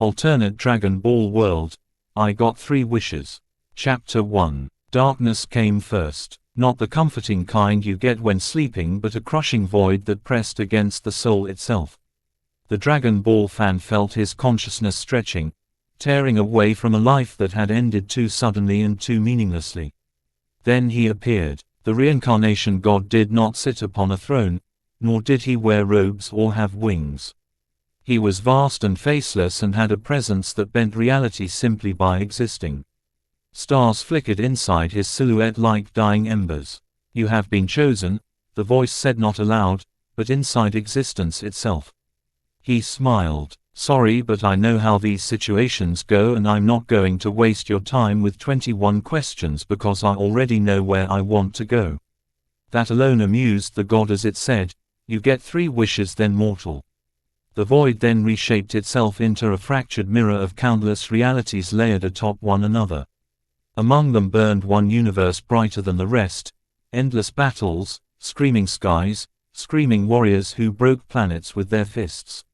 Alternate Dragon Ball World. I got 3 wishes. Chapter 1. Darkness came first. Not the comforting kind you get when sleeping, but a crushing void that pressed against the soul itself. The Dragon Ball fan felt his consciousness stretching, tearing away from a life that had ended too suddenly and too meaninglessly. Then he appeared. The reincarnation god did not sit upon a throne, nor did he wear robes or have wings. He was vast and faceless and had a presence that bent reality simply by existing. Stars flickered inside his silhouette like dying embers. You have been chosen, the voice said, not aloud, but inside existence itself. He smiled. Sorry, but I know how these situations go, and I'm not going to waste your time with 21 questions because I already know where I want to go. That alone amused the god as it said, you get 3 wishes then, mortal. The void then reshaped itself into a fractured mirror of countless realities layered atop one another. Among them burned one universe brighter than the rest, endless battles, screaming skies, screaming warriors who broke planets with their fists.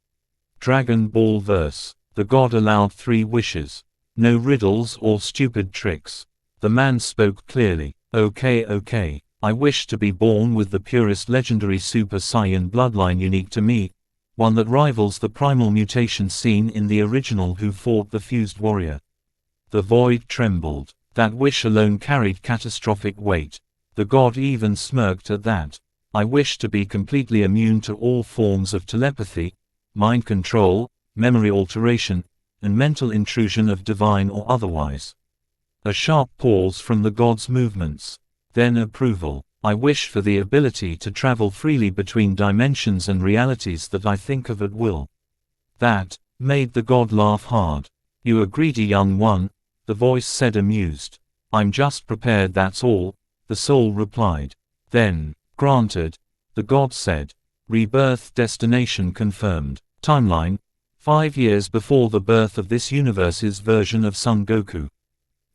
Dragon Ball verse. The god allowed 3 wishes. No riddles or stupid tricks. The man spoke clearly. Okay. I wish to be born with the purest legendary Super Saiyan bloodline unique to me, one that rivals the primal mutation seen in the original Who Fought the Fused Warrior. The void trembled. That wish alone carried catastrophic weight. The god even smirked at that. I wish to be completely immune to all forms of telepathy, mind control, memory alteration, and mental intrusion of divine or otherwise. A sharp pause from the god's movements. Then approval. I wish for the ability to travel freely between dimensions and realities that I think of at will. That made the god laugh hard. You a greedy young one, the voice said, amused. I'm just prepared, that's all, the soul replied. Then, granted, the god said. Rebirth destination confirmed. Timeline: 5 years before the birth of this universe's version of Son Goku.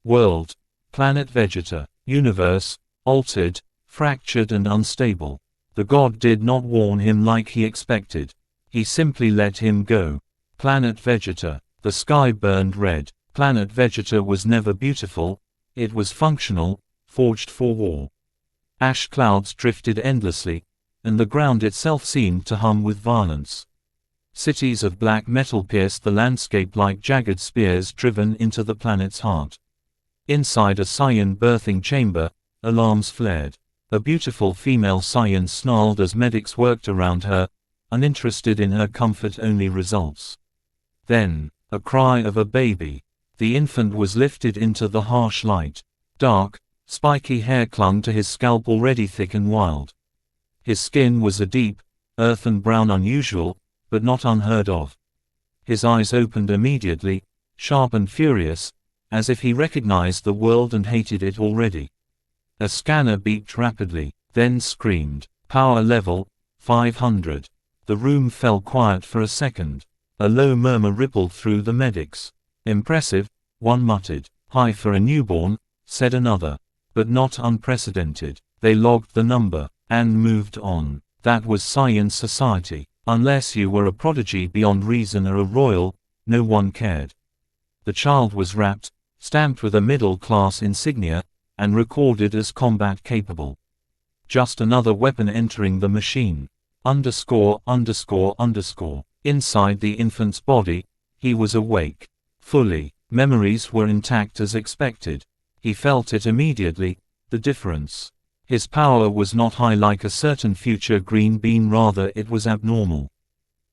World: Planet Vegeta. Universe: altered, fractured and unstable. The god did not warn him like he expected. He simply let him go. Planet Vegeta. The sky burned red. Planet Vegeta was never beautiful, it was functional, forged for war. Ash clouds drifted endlessly, and the ground itself seemed to hum with violence. Cities of black metal pierced the landscape like jagged spears driven into the planet's heart. Inside a Saiyan birthing chamber, alarms flared. A beautiful female Saiyan snarled as medics worked around her, uninterested in her comfort-only results. Then, a cry of a baby. The infant was lifted into the harsh light. Dark, spiky hair clung to his scalp, already thick and wild. His skin was a deep, earthen brown, unusual, but not unheard of. His eyes opened immediately, sharp and furious, as if he recognized the world and hated it already. A scanner beeped rapidly, then screamed, "Power level, 500. The room fell quiet for a second. A low murmur rippled through the medics. Impressive, one muttered. High for a newborn, said another. But not unprecedented. They logged the number, and moved on. That was Saiyan society. Unless you were a prodigy beyond reason or a royal, no one cared. The child was wrapped, stamped with a middle-class insignia, and recorded as combat capable. Just another weapon entering the machine. Underscore. Inside the infant's body, he was awake. Fully. Memories were intact as expected. He felt it immediately, the difference. His power was not high like a certain future green bean, rather it was abnormal.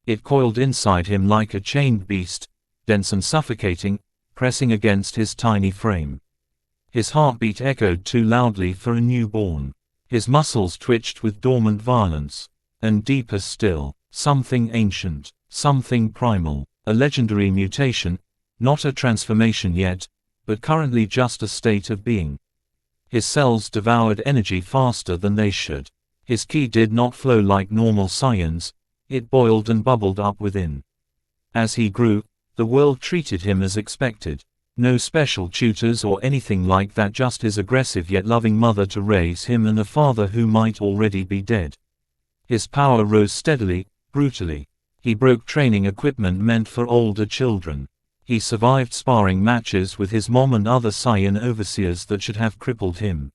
It coiled inside him like a chained beast, dense and suffocating, pressing against his tiny frame. His heartbeat echoed too loudly for a newborn. His muscles twitched with dormant violence. And deeper still, something ancient, something primal, a legendary mutation, not a transformation yet, but currently just a state of being. His cells devoured energy faster than they should. His ki did not flow like normal Saiyans, it boiled and bubbled up within. As he grew, the world treated him as expected. No special tutors or anything like that, just his aggressive yet loving mother to raise him and a father who might already be dead. His power rose steadily, brutally. He broke training equipment meant for older children. He survived sparring matches with his mom and other Saiyan overseers that should have crippled him.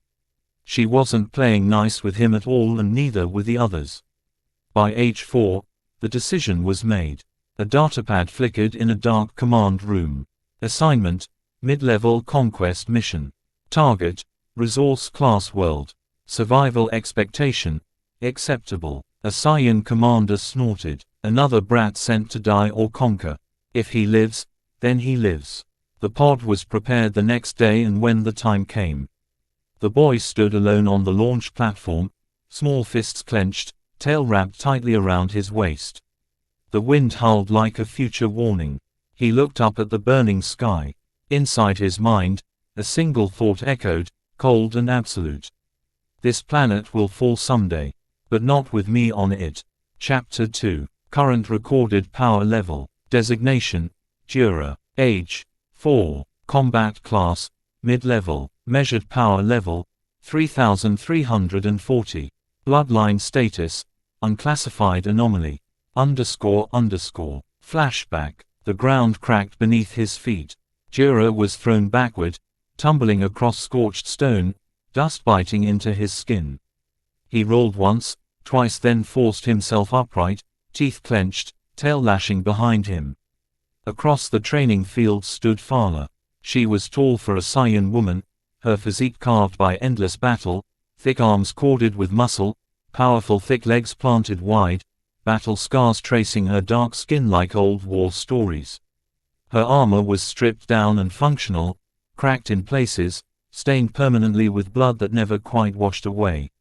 She wasn't playing nice with him at all, and neither with the others. By age 4, the decision was made. A datapad flickered in a dark command room. Assignment: mid-level conquest mission. Target: resource class world. Survival expectation: acceptable. A Saiyan commander snorted. Another brat sent to die or conquer. If he lives, then he lives. The pod was prepared the next day, and when the time came, the boy stood alone on the launch platform, small fists clenched, tail wrapped tightly around his waist. The wind howled like a future warning. He looked up at the burning sky. Inside his mind, a single thought echoed, cold and absolute. This planet will fall someday. But not with me on it. Chapter 2. Current recorded power level. Designation: Jura. Age: 4. Combat class: mid-level. Measured power level: 3340. Bloodline status: unclassified anomaly. Flashback. The ground cracked beneath his feet. Jura was thrown backward, tumbling across scorched stone, dust biting into his skin. He rolled once, twice, then forced himself upright, teeth clenched, tail lashing behind him. Across the training field stood Fala. She was tall for a Saiyan woman, her physique carved by endless battle, thick arms corded with muscle, powerful thick legs planted wide, battle scars tracing her dark skin like old war stories. Her armor was stripped down and functional, cracked in places, stained permanently with blood that never quite washed away.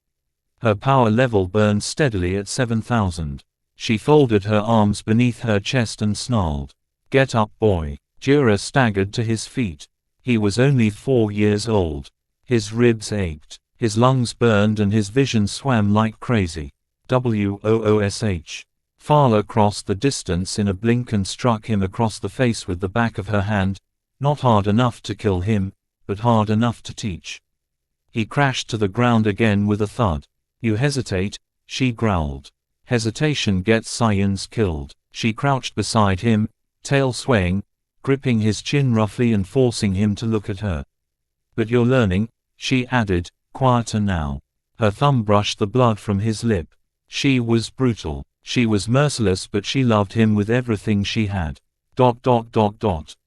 Her power level burned steadily at 7,000. She folded her arms beneath her chest and snarled, "Get up, boy." Jura staggered to his feet. He was only 4 years old. His ribs ached, his lungs burned, and his vision swam like crazy. Woosh. Fala crossed the distance in a blink and struck him across the face with the back of her hand, not hard enough to kill him, but hard enough to teach. He crashed to the ground again with a thud. "You hesitate," she growled. "Hesitation gets Saiyans killed." She crouched beside him, tail swaying, gripping his chin roughly and forcing him to look at her. "But you're learning," she added, quieter now. Her thumb brushed the blood from his lip. She was brutal. She was merciless, but she loved him with everything she had.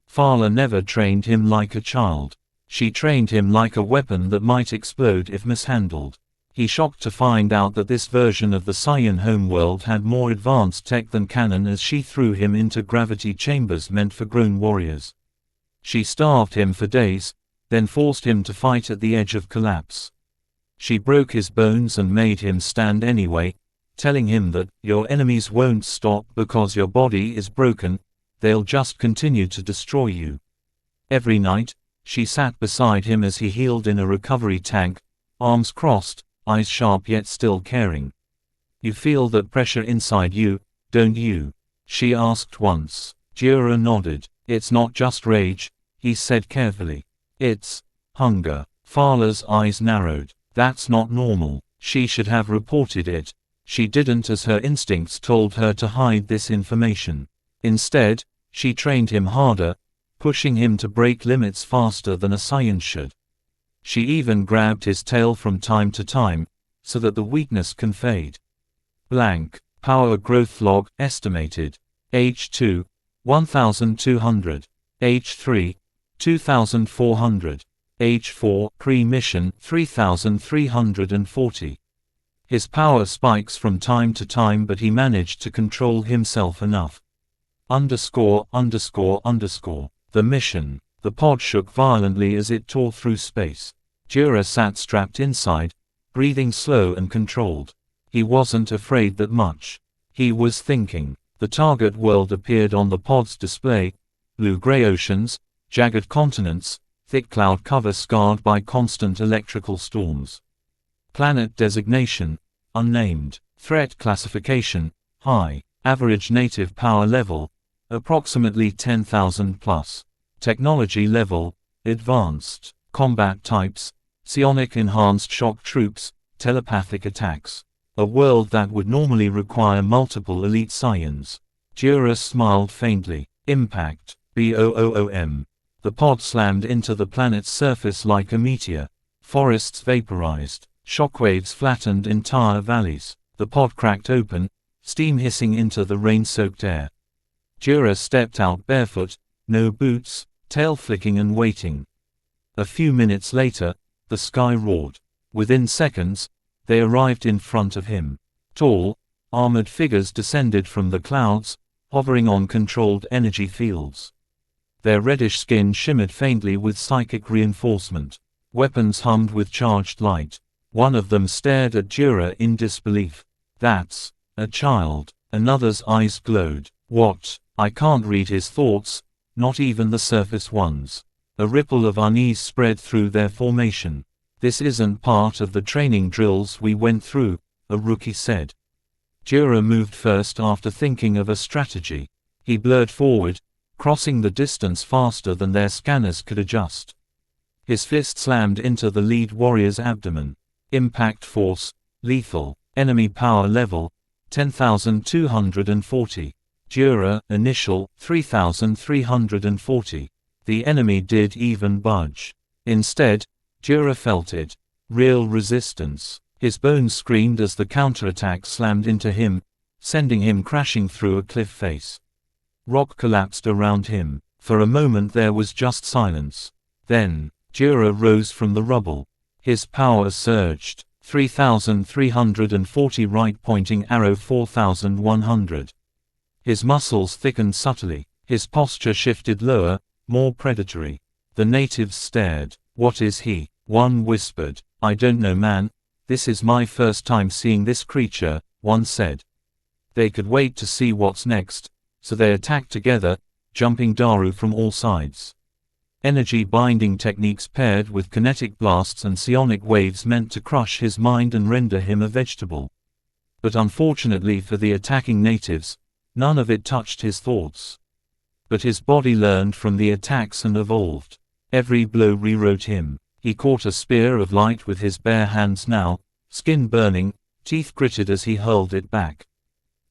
Fala never trained him like a child. She trained him like a weapon that might explode if mishandled. He shocked to find out that this version of the Saiyan homeworld had more advanced tech than canon, as she threw him into gravity chambers meant for grown warriors. She starved him for days, then forced him to fight at the edge of collapse. She broke his bones and made him stand anyway, telling him that, "Your enemies won't stop because your body is broken, they'll just continue to destroy you." Every night, she sat beside him as he healed in a recovery tank, arms crossed, eyes sharp yet still caring. "You feel that pressure inside you, don't you?" she asked once. Jura nodded. "It's not just rage," he said carefully. "It's hunger." Fala's eyes narrowed. "That's not normal." She should have reported it. She didn't, as her instincts told her to hide this information. Instead, she trained him harder, pushing him to break limits faster than a Saiyan should. She even grabbed his tail from time to time, so that the weakness can fade. Blank. Power growth log estimated. Age 2, 1200. Age 3, 2400. Age 4, pre-mission, 3340. His power spikes from time to time, but he managed to control himself enough. The mission. The pod shook violently as it tore through space. Jura sat strapped inside, breathing slow and controlled. He wasn't afraid that much. He was thinking. The target world appeared on the pod's display: blue-gray oceans, jagged continents, thick cloud cover scarred by constant electrical storms. Planet designation: unnamed. Threat classification: high. Average native power level: approximately 10,000 plus. Technology level: advanced. Combat types: psionic enhanced shock troops, telepathic attacks. A world that would normally require multiple elite Saiyans. Jura smiled faintly. Impact. BOOM. The pod slammed into the planet's surface like a meteor. Forests vaporized. Shockwaves flattened entire valleys. The pod cracked open, steam hissing into the rain-soaked air. Jura stepped out barefoot, no boots, tail flicking and waiting. A few minutes later, the sky roared. Within seconds, they arrived in front of him. Tall, armored figures descended from the clouds, hovering on controlled energy fields. Their reddish skin shimmered faintly with psychic reinforcement. Weapons hummed with charged light. One of them stared at Jura in disbelief. "That's a child." Another's eyes glowed. "What?" I can't read his thoughts, not even the surface ones. A ripple of unease spread through their formation. "This isn't part of the training drills we went through," a rookie said. Jura moved first after thinking of a strategy. He blurred forward, crossing the distance faster than their scanners could adjust. His fist slammed into the lead warrior's abdomen. Impact force, lethal. Enemy power level, 10,240. Jura, initial, 3,340. The enemy did even budge. Instead, Jura felt it. Real resistance. His bones screamed as the counterattack slammed into him, sending him crashing through a cliff face. Rock collapsed around him. For a moment there was just silence. Then, Jura rose from the rubble. His power surged. 3,340 right-pointing arrow 4,100. His muscles thickened subtly. His posture shifted lower, more predatory. The natives stared. "What is he?" One whispered. "I don't know, man. This is my first time seeing this creature," one said. They could wait to see what's next, so they attacked together, jumping Daru from all sides. Energy binding techniques paired with kinetic blasts and psionic waves meant to crush his mind and render him a vegetable. But unfortunately for the attacking natives, none of it touched his thoughts. But his body learned from the attacks and evolved. Every blow rewrote him. He caught a spear of light with his bare hands now, skin burning, teeth gritted as he hurled it back.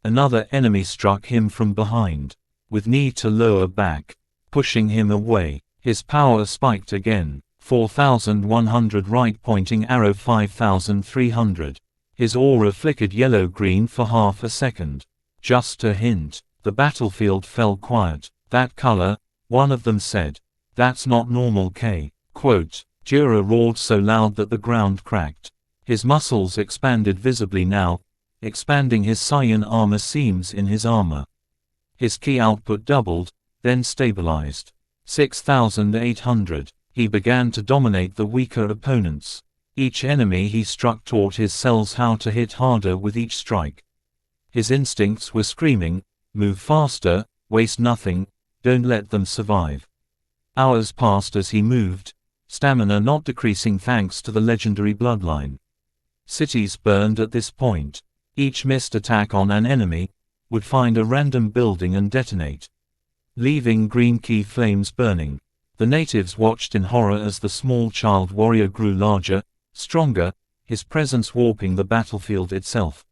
Another enemy struck him from behind, with knee to lower back, pushing him away. His power spiked again. 4,100 right-pointing arrow 5,300. His aura flickered yellow-green for half a second. Just a hint. The battlefield fell quiet. "That color," one of them said. "That's not normal K." Quote, Jura roared so loud that the ground cracked. His muscles expanded visibly now, expanding his Saiyan armor seams in his armor. His ki output doubled, then stabilized. 6,800. He began to dominate the weaker opponents. Each enemy he struck taught his cells how to hit harder with each strike. His instincts were screaming, "Move faster, waste nothing, don't let them survive." Hours passed as he moved, stamina not decreasing thanks to the legendary bloodline. Cities burned at this point. Each missed attack on an enemy would find a random building and detonate, leaving green key flames burning. The natives watched in horror as the small child warrior grew larger, stronger, his presence warping the battlefield itself.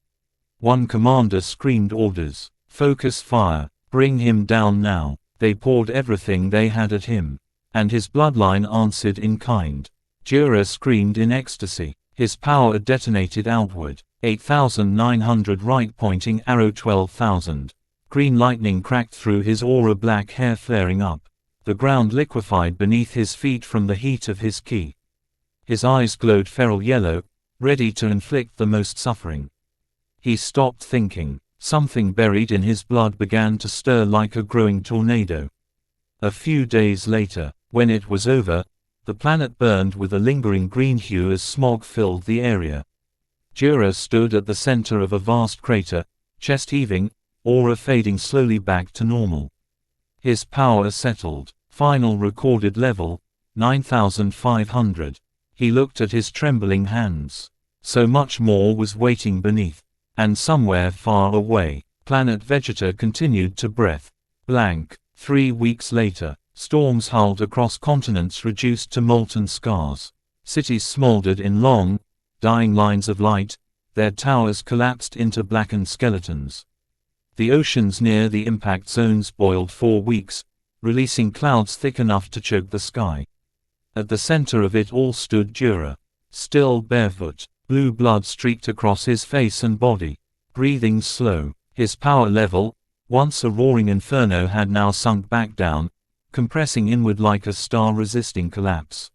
One commander screamed orders. "Focus fire. Bring him down now." They poured everything they had at him. And his bloodline answered in kind. Jura screamed in ecstasy. His power detonated outward. 8,900 right-pointing arrow 12,000. Green lightning cracked through his aura, black hair flaring up. The ground liquefied beneath his feet from the heat of his ki. His eyes glowed feral yellow, ready to inflict the most suffering. He stopped thinking. Something buried in his blood began to stir like a growing tornado. A few days later, when it was over, the planet burned with a lingering green hue as smog filled the area. Jura stood at the center of a vast crater, chest heaving, aura fading slowly back to normal. His power settled. Final recorded level, 9,500. He looked at his trembling hands. So much more was waiting beneath. And somewhere far away, planet Vegeta continued to breath. Blank. 3 weeks later, storms howled across continents reduced to molten scars. Cities smoldered in long, dying lines of light, their towers collapsed into blackened skeletons. The oceans near the impact zones boiled for weeks, releasing clouds thick enough to choke the sky. At the center of it all stood Jura. Still barefoot, blue blood streaked across his face and body. Breathing slow. His power level, once a roaring inferno, had now sunk back down, compressing inward like a star-resisting collapse.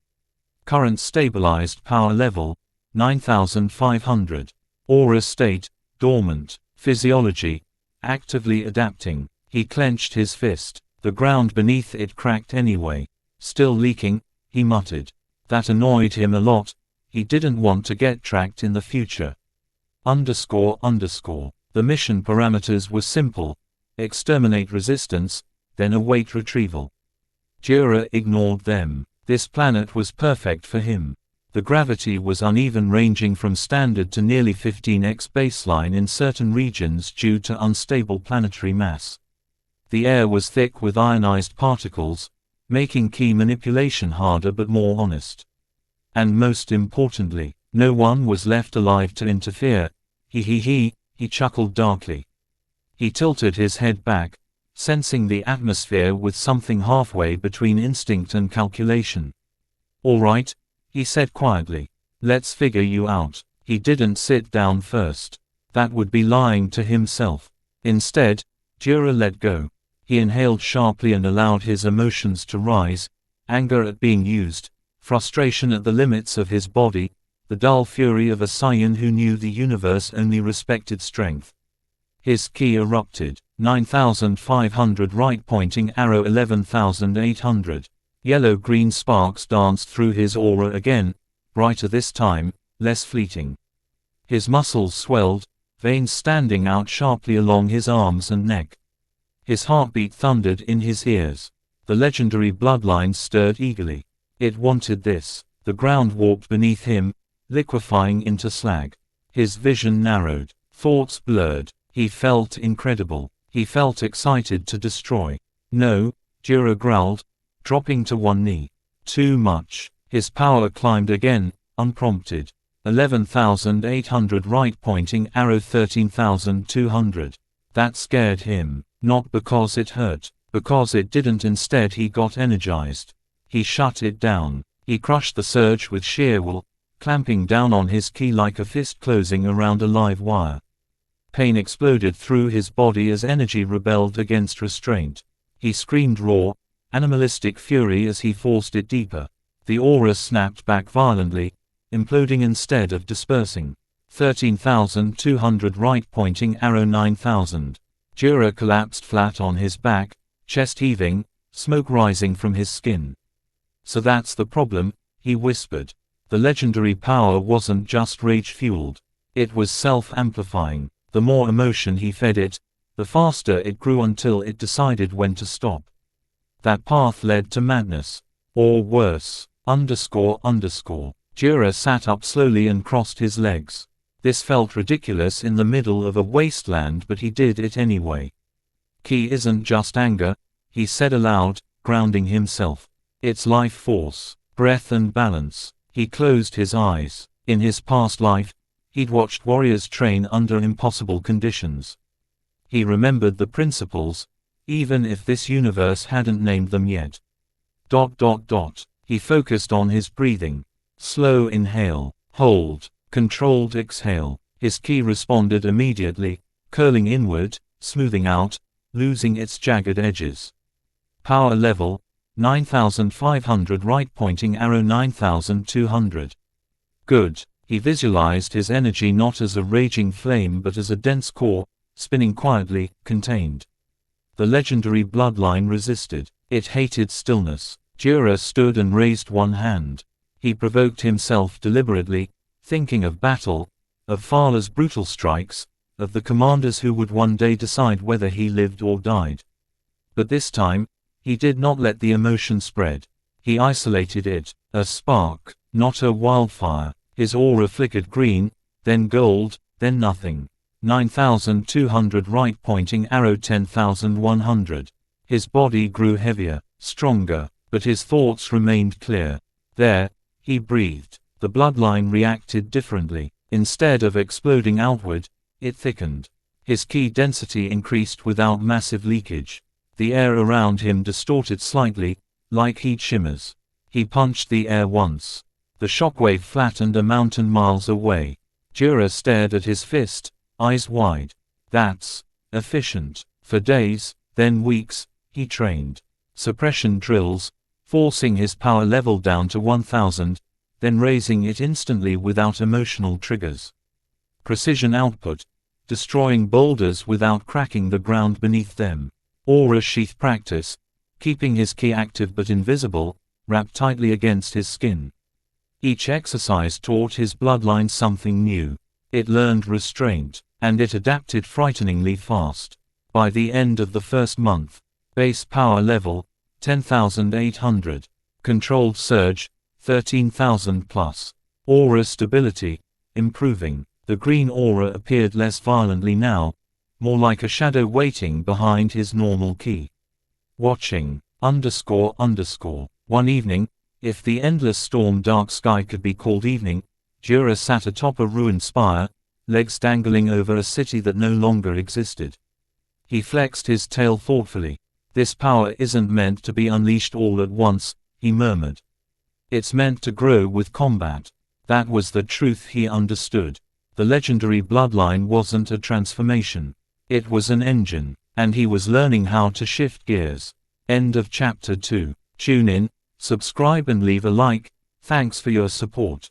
Current stabilized power level, 9,500. Aura state, dormant. Physiology, actively adapting. He clenched his fist. The ground beneath it cracked anyway. Still leaking, he muttered. That annoyed him a lot. He didn't want to get tracked in the future. The mission parameters were simple. Exterminate resistance, then await retrieval. Jura ignored them. This planet was perfect for him. The gravity was uneven, ranging from standard to nearly 15x baseline in certain regions due to unstable planetary mass. The air was thick with ionized particles, making key manipulation harder but more honest. And most importantly, no one was left alive to interfere. He chuckled darkly. He tilted his head back, sensing the atmosphere with something halfway between instinct and calculation. "All right," he said quietly. "Let's figure you out." He didn't sit down first. That would be lying to himself. Instead, Jura let go. He inhaled sharply and allowed his emotions to rise: anger at being used, frustration at the limits of his body, the dull fury of a Saiyan who knew the universe only respected strength. His ki erupted. 9,500 right-pointing arrow, 11,800. Yellow-green sparks danced through his aura again, brighter this time, less fleeting. His muscles swelled, veins standing out sharply along his arms and neck. His heartbeat thundered in his ears. The legendary bloodline stirred eagerly. It wanted this. The ground warped beneath him, liquefying into slag. His vision narrowed. Thoughts blurred. He felt incredible. He felt excited to destroy. "No," Jura growled, dropping to one knee. "Too much." His power climbed again, unprompted. 11,800 right-pointing arrow, 13,200. That scared him. Not because it hurt, because it didn't. Instead he got energized. He shut it down. He crushed the surge with sheer will, clamping down on his ki like a fist closing around a live wire. Pain exploded through his body as energy rebelled against restraint. He screamed raw, animalistic fury as he forced it deeper. The aura snapped back violently, imploding instead of dispersing. 13,200 right-pointing arrow, 9,000. Jura collapsed flat on his back, chest heaving, smoke rising from his skin. "So that's the problem," he whispered. The legendary power wasn't just rage-fueled. It was self-amplifying. The more emotion he fed it, the faster it grew until it decided when to stop. That path led to madness. Or worse. Jura sat up slowly and crossed his legs. This felt ridiculous in the middle of a wasteland, but he did it anyway. "Ki isn't just anger," he said aloud, grounding himself. "It's life force, breath and balance." He closed his eyes. In his past life, he'd watched warriors train under impossible conditions. He remembered the principles, even if this universe hadn't named them yet. He focused on his breathing. Slow inhale, hold, controlled exhale. His ki responded immediately, curling inward, smoothing out, losing its jagged edges. Power level, 9,500 right-pointing arrow, 9,200. Good. He visualized his energy not as a raging flame but as a dense core, spinning quietly, contained. The legendary bloodline resisted. It hated stillness. Jura stood and raised one hand. He provoked himself deliberately, thinking of battle, of Fala's brutal strikes, of the commanders who would one day decide whether he lived or died. But this time, he did not let the emotion spread. He isolated it. A spark, not a wildfire. His aura flickered green, then gold, then nothing. 9,200 right-pointing arrow, 10,100. His body grew heavier, stronger, but his thoughts remained clear. There, he breathed. The bloodline reacted differently. Instead of exploding outward, it thickened. His ki density increased without massive leakage. The air around him distorted slightly, like heat shimmers. He punched the air once. The shockwave flattened a mountain miles away. Jura stared at his fist, eyes wide. That's efficient. For days, then weeks, he trained. Suppression drills, forcing his power level down to 1000, then raising it instantly without emotional triggers. Precision output, destroying boulders without cracking the ground beneath them. Aura sheath practice, keeping his ki active but invisible, wrapped tightly against his skin. Each exercise taught his bloodline something new. It learned restraint, and it adapted frighteningly fast. By the end of the first month, base power level, 10,800. Controlled surge, 13,000 plus. Aura stability, improving. The green aura appeared less violently now, more like a shadow waiting behind his normal ki. Watching, __. One evening, if the endless storm dark sky could be called evening, Jura sat atop a ruined spire, legs dangling over a city that no longer existed. He flexed his tail thoughtfully. This power isn't meant to be unleashed all at once, he murmured. It's meant to grow with combat. That was the truth he understood. The legendary bloodline wasn't a transformation. It was an engine, and he was learning how to shift gears. End of chapter 2. Tune in, subscribe and leave a like. Thanks for your support.